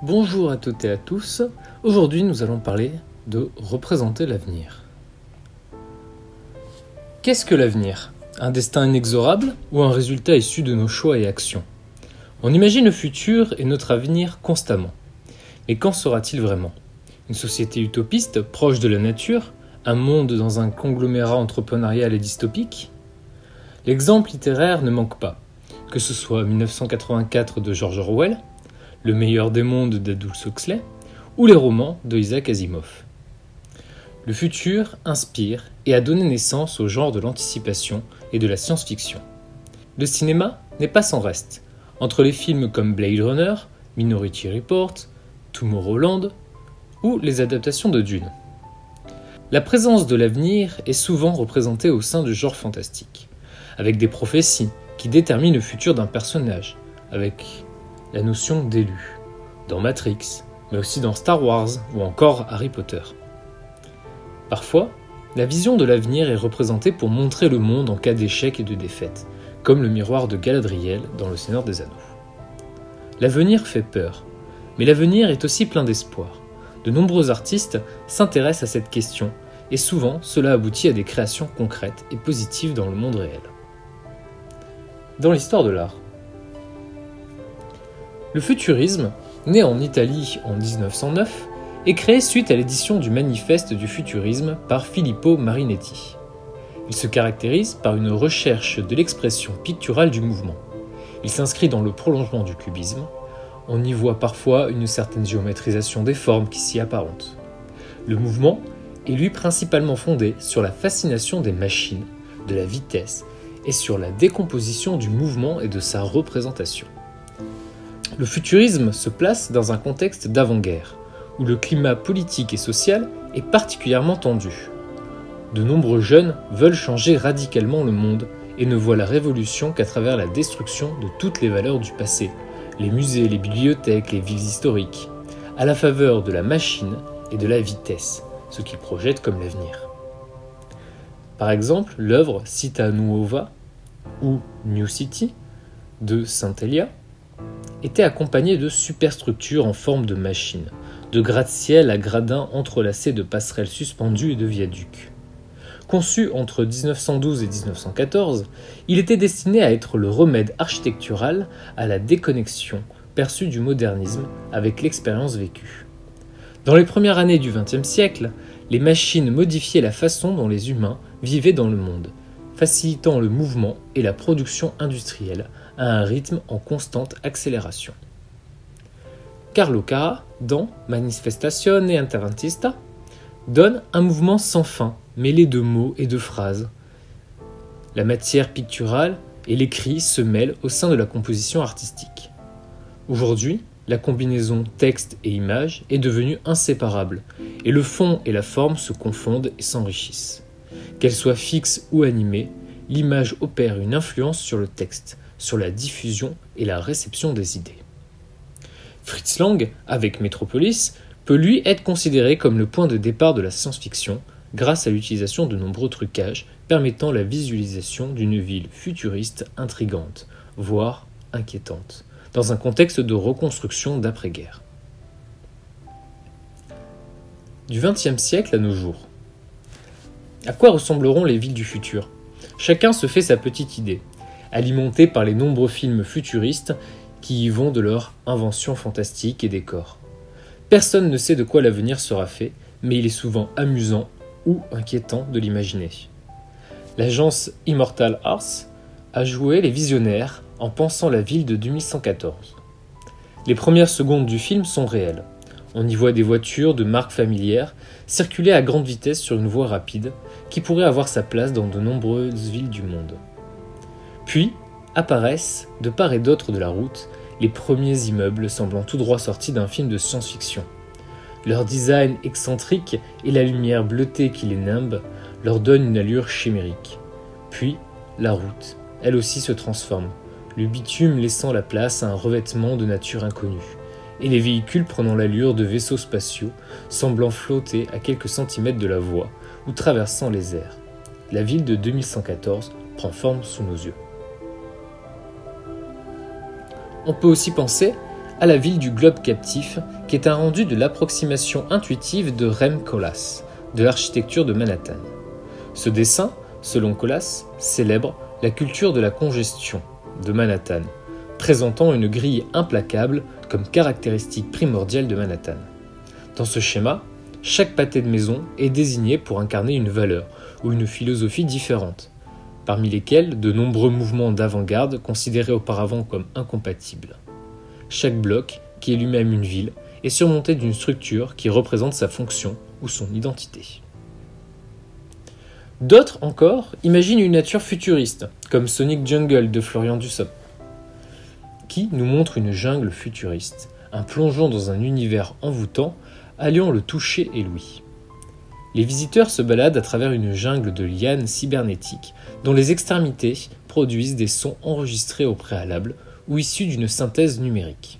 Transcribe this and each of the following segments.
Bonjour à toutes et à tous, aujourd'hui nous allons parler de représenter l'avenir. Qu'est-ce que l'avenir ? Un destin inexorable ou un résultat issu de nos choix et actions ? On imagine le futur et notre avenir constamment. Mais qu'en sera-t-il vraiment ? Une société utopiste, proche de la nature ? Un monde dans un conglomérat entrepreneurial et dystopique ? L'exemple littéraire ne manque pas, que ce soit 1984 de George Orwell, Le meilleur des mondes d'Aldous Huxley ou les romans de Isaac Asimov. Le futur inspire et a donné naissance au genre de l'anticipation et de la science-fiction. Le cinéma n'est pas sans reste. Entre les films comme Blade Runner, Minority Report, Tomorrowland ou les adaptations de Dune. La présence de l'avenir est souvent représentée au sein du genre fantastique, avec des prophéties qui déterminent le futur d'un personnage, avec la notion d'élu, dans Matrix, mais aussi dans Star Wars ou encore Harry Potter. Parfois, la vision de l'avenir est représentée pour montrer le monde en cas d'échec et de défaite, comme le miroir de Galadriel dans Le Seigneur des Anneaux. L'avenir fait peur, mais l'avenir est aussi plein d'espoir. De nombreux artistes s'intéressent à cette question, et souvent cela aboutit à des créations concrètes et positives dans le monde réel. Dans l'histoire de l'art, le futurisme, né en Italie en 1909, est créé suite à l'édition du Manifeste du futurisme par Filippo Marinetti. Il se caractérise par une recherche de l'expression picturale du mouvement. Il s'inscrit dans le prolongement du cubisme. On y voit parfois une certaine géométrisation des formes qui s'y apparentent. Le mouvement est lui principalement fondé sur la fascination des machines, de la vitesse et sur la décomposition du mouvement et de sa représentation. Le futurisme se place dans un contexte d'avant-guerre, où le climat politique et social est particulièrement tendu. De nombreux jeunes veulent changer radicalement le monde et ne voient la révolution qu'à travers la destruction de toutes les valeurs du passé, les musées, les bibliothèques, les villes historiques, à la faveur de la machine et de la vitesse, ce qu'ils projettent comme l'avenir. Par exemple, l'œuvre Città Nuova ou New City de Saint-Elia était accompagnée de superstructures en forme de machines, de gratte-ciel à gradins entrelacés de passerelles suspendues et de viaducs. Conçu entre 1912 et 1914, il était destiné à être le remède architectural à la déconnexion perçue du modernisme avec l'expérience vécue. Dans les premières années du XXe siècle, les machines modifiaient la façon dont les humains vivaient dans le monde, facilitant le mouvement et la production industrielle à un rythme en constante accélération. Carlo Carra, dans Manifestazione Interventista, donne un mouvement sans fin, mêlé de mots et de phrases. La matière picturale et l'écrit se mêlent au sein de la composition artistique. Aujourd'hui, la combinaison texte et image est devenue inséparable, et le fond et la forme se confondent et s'enrichissent. Qu'elle soit fixe ou animée, l'image opère une influence sur le texte, sur la diffusion et la réception des idées. Fritz Lang, avec Metropolis, peut lui être considéré comme le point de départ de la science-fiction, grâce à l'utilisation de nombreux trucages permettant la visualisation d'une ville futuriste intrigante, voire inquiétante, dans un contexte de reconstruction d'après-guerre. Du XXe siècle à nos jours. À quoi ressembleront les villes du futur ? Chacun se fait sa petite idée, alimentée par les nombreux films futuristes qui y vont de leur invention fantastique et décors. Personne ne sait de quoi l'avenir sera fait, mais il est souvent amusant ou inquiétant de l'imaginer. L'agence Immortal Arts a joué les visionnaires en pensant la ville de 2114. Les premières secondes du film sont réelles. On y voit des voitures de marque familière circuler à grande vitesse sur une voie rapide qui pourrait avoir sa place dans de nombreuses villes du monde. Puis apparaissent, de part et d'autre de la route, les premiers immeubles semblant tout droit sortis d'un film de science-fiction. Leur design excentrique et la lumière bleutée qui les nimbe leur donnent une allure chimérique. Puis, la route, elle aussi se transforme, le bitume laissant la place à un revêtement de nature inconnue, et les véhicules prenant l'allure de vaisseaux spatiaux, semblant flotter à quelques centimètres de la voie ou traversant les airs. La ville de 2114 prend forme sous nos yeux. On peut aussi penser à la ville du globe captif, qui est un rendu de l'approximation intuitive de Rem Koolhaas, de l'architecture de Manhattan. Ce dessin, selon Koolhaas, célèbre la culture de la congestion de Manhattan, présentant une grille implacable comme caractéristique primordiale de Manhattan. Dans ce schéma, chaque pâté de maison est désigné pour incarner une valeur ou une philosophie différente, parmi lesquels de nombreux mouvements d'avant-garde considérés auparavant comme incompatibles. Chaque bloc, qui est lui-même une ville, est surmonté d'une structure qui représente sa fonction ou son identité. D'autres encore imaginent une nature futuriste, comme Sonic Jungle de Florian Dussop, qui nous montre une jungle futuriste, un plongeon dans un univers envoûtant, alliant le toucher et l'ouïe. Les visiteurs se baladent à travers une jungle de lianes cybernétiques dont les extrémités produisent des sons enregistrés au préalable ou issus d'une synthèse numérique.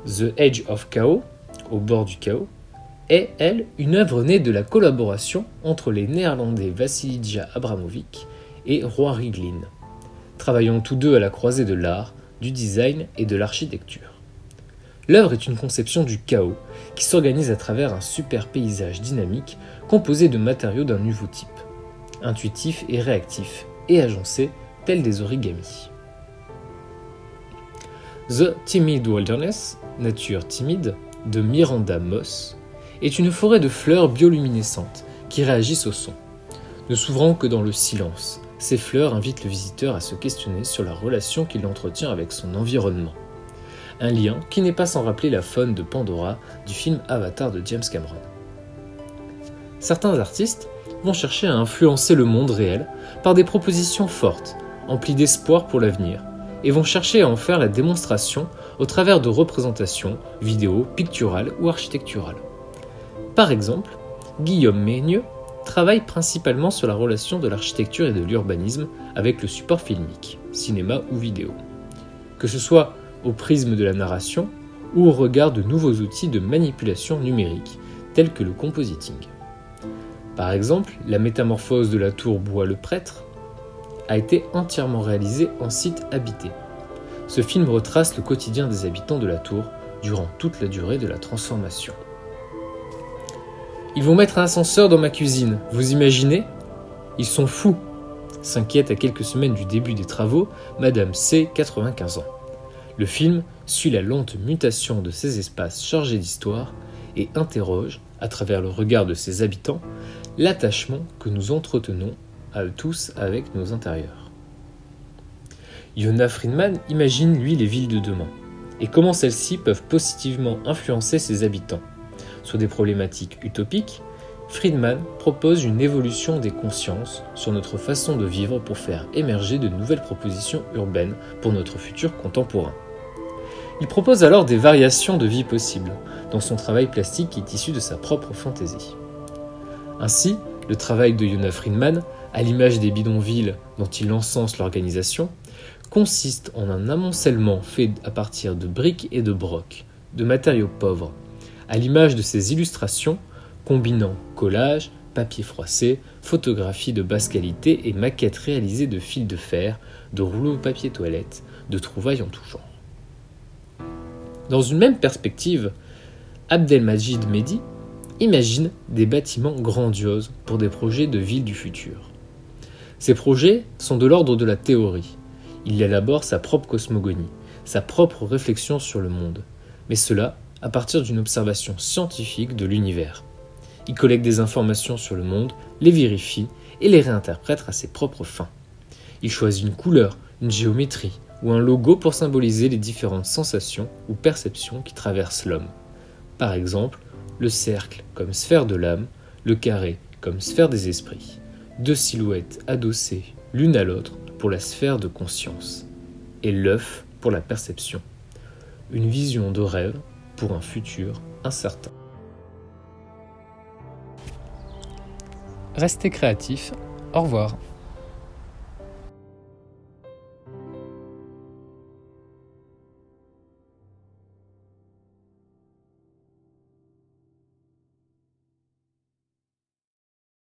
The Edge of Chaos, au bord du chaos, est, elle, une œuvre née de la collaboration entre les Néerlandais Vassilija Abramovic et Roy Riglin, travaillant tous deux à la croisée de l'art, du design et de l'architecture. L'œuvre est une conception du chaos qui s'organise à travers un super paysage dynamique composé de matériaux d'un nouveau type, intuitifs et réactifs, et agencés tels des origamis. The Timid Wilderness, nature timide, de Miranda Moss, est une forêt de fleurs bioluminescentes qui réagissent au son. Ne s'ouvrant que dans le silence, ces fleurs invitent le visiteur à se questionner sur la relation qu'il entretient avec son environnement. Un lien qui n'est pas sans rappeler la faune de Pandora du film Avatar de James Cameron. Certains artistes vont chercher à influencer le monde réel par des propositions fortes, emplies d'espoir pour l'avenir, et vont chercher à en faire la démonstration au travers de représentations, vidéos, picturales ou architecturales. Par exemple, Guillaume Meynieux travaille principalement sur la relation de l'architecture et de l'urbanisme avec le support filmique, cinéma ou vidéo. Que ce soit au prisme de la narration ou au regard de nouveaux outils de manipulation numérique, tels que le compositing. Par exemple, la métamorphose de la tour Bois-le-Prêtre a été entièrement réalisée en site habité. Ce film retrace le quotidien des habitants de la tour durant toute la durée de la transformation. Ils vont mettre un ascenseur dans ma cuisine, vous imaginez ? Ils sont fous, s'inquiète à quelques semaines du début des travaux Madame C, 95 ans. Le film suit la lente mutation de ces espaces chargés d'histoire et interroge, à travers le regard de ses habitants, l'attachement que nous entretenons à eux tous avec nos intérieurs. Yona Friedman imagine, lui, les villes de demain, et comment celles-ci peuvent positivement influencer ses habitants. Sur des problématiques utopiques, Friedman propose une évolution des consciences sur notre façon de vivre pour faire émerger de nouvelles propositions urbaines pour notre futur contemporain. Il propose alors des variations de vie possibles, dans son travail plastique qui est issu de sa propre fantaisie. Ainsi, le travail de Yona Friedman, à l'image des bidonvilles dont il encense l'organisation, consiste en un amoncellement fait à partir de briques et de brocs, de matériaux pauvres, à l'image de ses illustrations combinant collage, papier froissé, photographies de basse qualité et maquettes réalisées de fils de fer, de rouleaux de papier toilette, de trouvailles en tout genre. Dans une même perspective, Abdelmajid Mehdi imagine des bâtiments grandioses pour des projets de villes du futur. Ces projets sont de l'ordre de la théorie. Il élabore sa propre cosmogonie, sa propre réflexion sur le monde, mais cela à partir d'une observation scientifique de l'univers. Il collecte des informations sur le monde, les vérifie et les réinterprète à ses propres fins. Il choisit une couleur, une géométrie ou un logo pour symboliser les différentes sensations ou perceptions qui traversent l'homme. Par exemple, le cercle comme sphère de l'âme, le carré comme sphère des esprits, deux silhouettes adossées l'une à l'autre pour la sphère de conscience, et l'œuf pour la perception. Une vision de rêve pour un futur incertain. Restez créatifs, au revoir.